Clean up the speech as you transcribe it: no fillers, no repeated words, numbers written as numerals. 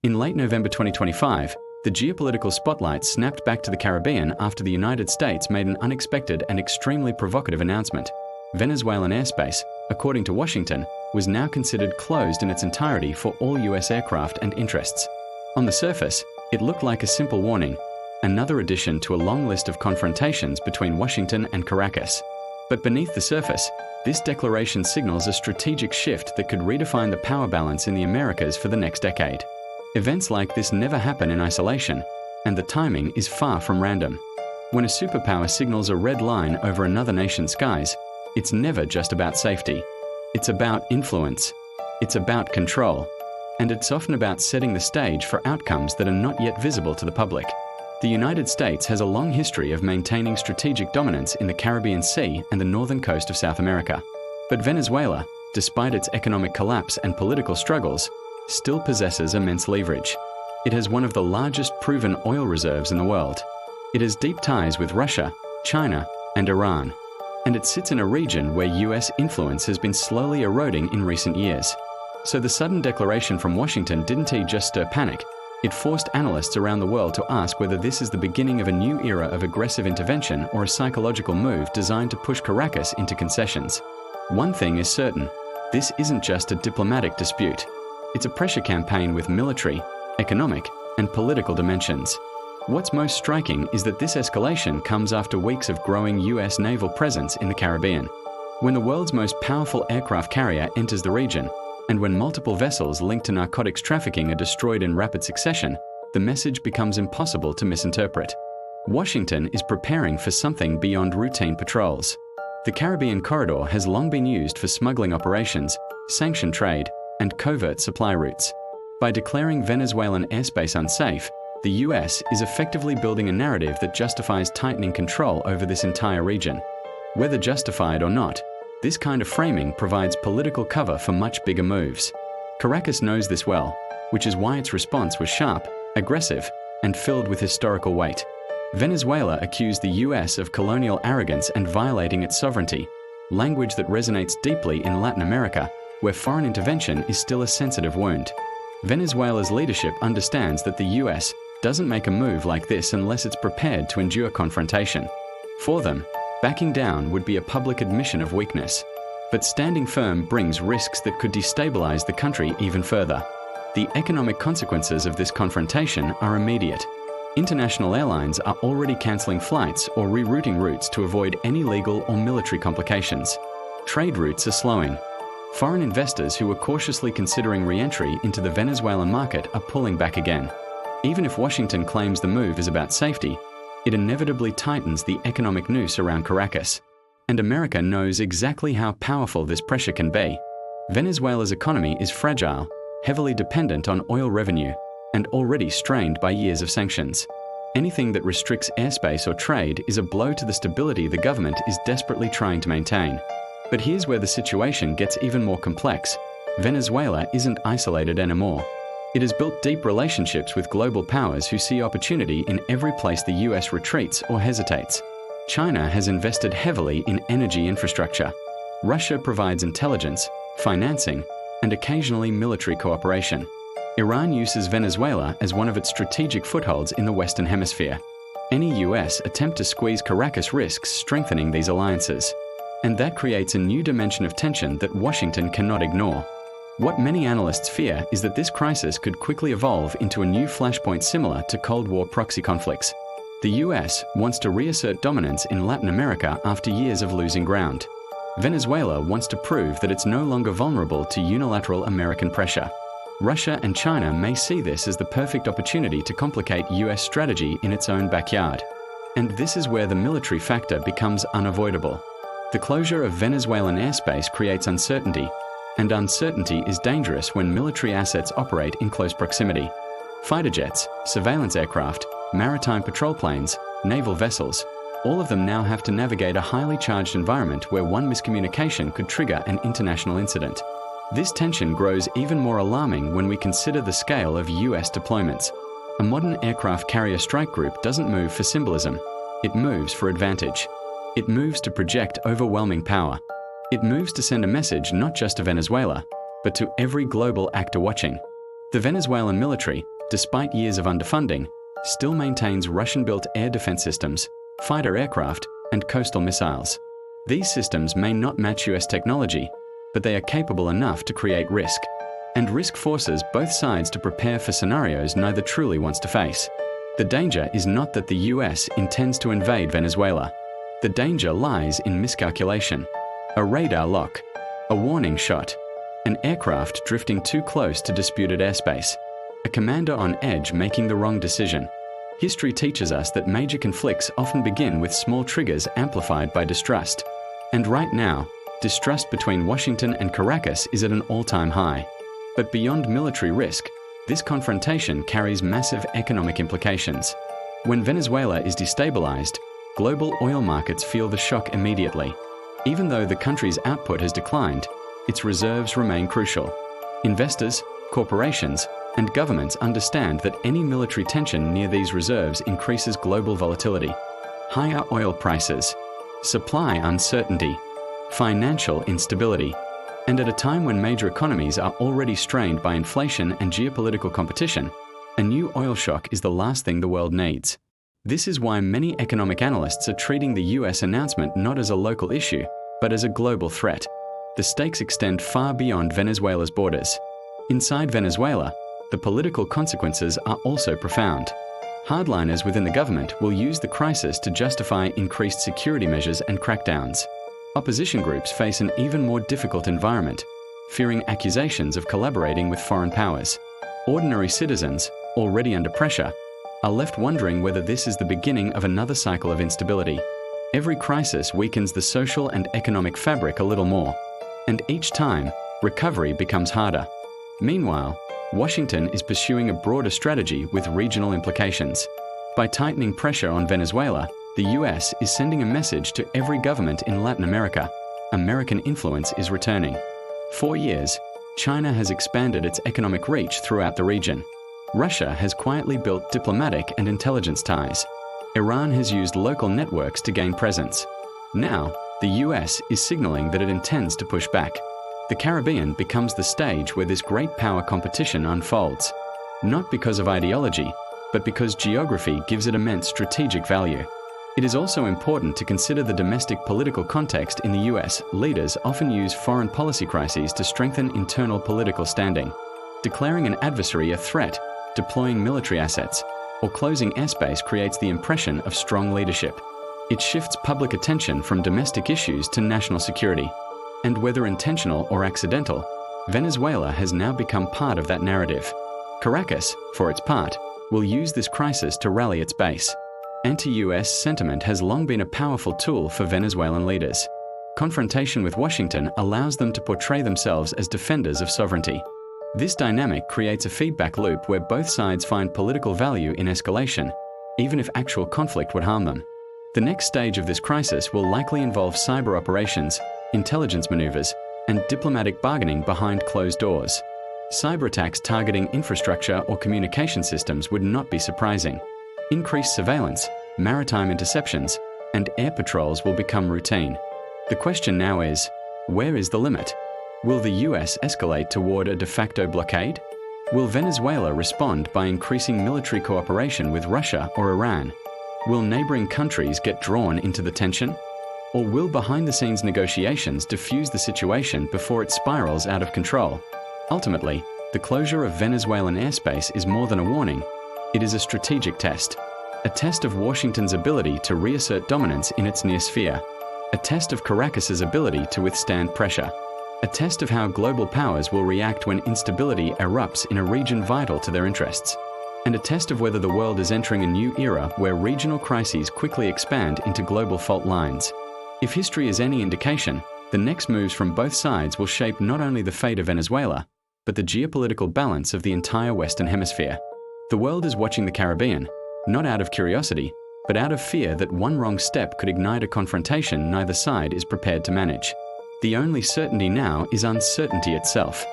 In late November 2025, the geopolitical spotlight snapped back to the Caribbean after the United States made an unexpected and extremely provocative announcement. Venezuelan airspace, according to Washington, was now considered closed in its entirety for all US aircraft and interests. On the surface, it looked like a simple warning, another addition to a long list of confrontations between Washington and Caracas. But beneath the surface, this declaration signals a strategic shift that could redefine the power balance in the Americas for the next decade. Events like this never happen in isolation, and the timing is far from random. When a superpower signals a red line over another nation's skies, it's never just about safety. It's about influence. It's about control. And it's often about setting the stage for outcomes that are not yet visible to the public. The United States has a long history of maintaining strategic dominance in the Caribbean Sea and the northern coast of South America. But Venezuela, despite its economic collapse and political struggles, still possesses immense leverage. It has one of the largest proven oil reserves in the world. It has deep ties with Russia, China, and Iran. And it sits in a region where US influence has been slowly eroding in recent years. So the sudden declaration from Washington didn't just stir panic. It forced analysts around the world to ask whether this is the beginning of a new era of aggressive intervention or a psychological move designed to push Caracas into concessions. One thing is certain, this isn't just a diplomatic dispute. It's a pressure campaign with military, economic, and political dimensions. What's most striking is that this escalation comes after weeks of growing US naval presence in the Caribbean. When the world's most powerful aircraft carrier enters the region, and when multiple vessels linked to narcotics trafficking are destroyed in rapid succession, the message becomes impossible to misinterpret. Washington is preparing for something beyond routine patrols. The Caribbean corridor has long been used for smuggling operations, sanctioned trade, and covert supply routes. By declaring Venezuelan airspace unsafe, the US is effectively building a narrative that justifies tightening control over this entire region. Whether justified or not, this kind of framing provides political cover for much bigger moves. Caracas knows this well, which is why its response was sharp, aggressive, and filled with historical weight. Venezuela accused the US of colonial arrogance and violating its sovereignty, language that resonates deeply in Latin America, where foreign intervention is still a sensitive wound. Venezuela's leadership understands that the US doesn't make a move like this unless it's prepared to endure confrontation. For them, backing down would be a public admission of weakness. But standing firm brings risks that could destabilize the country even further. The economic consequences of this confrontation are immediate. International airlines are already cancelling flights or rerouting routes to avoid any legal or military complications. Trade routes are slowing. Foreign investors who were cautiously considering re-entry into the Venezuelan market are pulling back again. Even if Washington claims the move is about safety, it inevitably tightens the economic noose around Caracas. And America knows exactly how powerful this pressure can be. Venezuela's economy is fragile, heavily dependent on oil revenue, and already strained by years of sanctions. Anything that restricts airspace or trade is a blow to the stability the government is desperately trying to maintain. But here's where the situation gets even more complex. Venezuela isn't isolated anymore. It has built deep relationships with global powers who see opportunity in every place the US retreats or hesitates. China has invested heavily in energy infrastructure. Russia provides intelligence, financing, and occasionally military cooperation. Iran uses Venezuela as one of its strategic footholds in the Western Hemisphere. Any US attempt to squeeze Caracas risks strengthening these alliances. And that creates a new dimension of tension that Washington cannot ignore. What many analysts fear is that this crisis could quickly evolve into a new flashpoint similar to Cold War proxy conflicts. The US wants to reassert dominance in Latin America after years of losing ground. Venezuela wants to prove that it's no longer vulnerable to unilateral American pressure. Russia and China may see this as the perfect opportunity to complicate US strategy in its own backyard. And this is where the military factor becomes unavoidable. The closure of Venezuelan airspace creates uncertainty, and uncertainty is dangerous when military assets operate in close proximity. Fighter jets, surveillance aircraft, maritime patrol planes, naval vessels, all of them now have to navigate a highly charged environment where one miscommunication could trigger an international incident. This tension grows even more alarming when we consider the scale of US deployments. A modern aircraft carrier strike group doesn't move for symbolism. It moves for advantage. It moves to project overwhelming power. It moves to send a message not just to Venezuela, but to every global actor watching. The Venezuelan military, despite years of underfunding, still maintains Russian-built air defense systems, fighter aircraft, and coastal missiles. These systems may not match US technology, but they are capable enough to create risk. And risk forces both sides to prepare for scenarios neither truly wants to face. The danger is not that the US intends to invade Venezuela. The danger lies in miscalculation. A radar lock, a warning shot, an aircraft drifting too close to disputed airspace, a commander on edge making the wrong decision. History teaches us that major conflicts often begin with small triggers amplified by distrust. And right now, distrust between Washington and Caracas is at an all-time high. But beyond military risk, this confrontation carries massive economic implications. When Venezuela is destabilized, global oil markets feel the shock immediately. Even though the country's output has declined, its reserves remain crucial. Investors, corporations, and governments understand that any military tension near these reserves increases global volatility. Higher oil prices, supply uncertainty, financial instability, and at a time when major economies are already strained by inflation and geopolitical competition, a new oil shock is the last thing the world needs. This is why many economic analysts are treating the US announcement not as a local issue, but as a global threat. The stakes extend far beyond Venezuela's borders. Inside Venezuela, the political consequences are also profound. Hardliners within the government will use the crisis to justify increased security measures and crackdowns. Opposition groups face an even more difficult environment, fearing accusations of collaborating with foreign powers. Ordinary citizens, already under pressure, are left wondering whether this is the beginning of another cycle of instability. Every crisis weakens the social and economic fabric a little more, and each time, recovery becomes harder. Meanwhile, Washington is pursuing a broader strategy with regional implications. By tightening pressure on Venezuela, the US is sending a message to every government in Latin America: American influence is returning. For years, China has expanded its economic reach throughout the region. Russia has quietly built diplomatic and intelligence ties. Iran has used local networks to gain presence. Now, the US is signaling that it intends to push back. The Caribbean becomes the stage where this great power competition unfolds, not because of ideology, but because geography gives it immense strategic value. It is also important to consider the domestic political context in the US. Leaders often use foreign policy crises to strengthen internal political standing. Declaring an adversary a threat, deploying military assets, or closing airspace creates the impression of strong leadership. It shifts public attention from domestic issues to national security. And whether intentional or accidental, Venezuela has now become part of that narrative. Caracas, for its part, will use this crisis to rally its base. Anti-US sentiment has long been a powerful tool for Venezuelan leaders. Confrontation with Washington allows them to portray themselves as defenders of sovereignty. This dynamic creates a feedback loop where both sides find political value in escalation, even if actual conflict would harm them. The next stage of this crisis will likely involve cyber operations, intelligence maneuvers, and diplomatic bargaining behind closed doors. Cyber attacks targeting infrastructure or communication systems would not be surprising. Increased surveillance, maritime interceptions, and air patrols will become routine. The question now is, where is the limit? Will the US escalate toward a de facto blockade? Will Venezuela respond by increasing military cooperation with Russia or Iran? Will neighboring countries get drawn into the tension? Or will behind-the-scenes negotiations diffuse the situation before it spirals out of control? Ultimately, the closure of Venezuelan airspace is more than a warning. It is a strategic test. A test of Washington's ability to reassert dominance in its near sphere. A test of Caracas's ability to withstand pressure. A test of how global powers will react when instability erupts in a region vital to their interests. And a test of whether the world is entering a new era where regional crises quickly expand into global fault lines. If history is any indication, the next moves from both sides will shape not only the fate of Venezuela, but the geopolitical balance of the entire Western Hemisphere. The world is watching the Caribbean, not out of curiosity, but out of fear that one wrong step could ignite a confrontation neither side is prepared to manage. The only certainty now is uncertainty itself.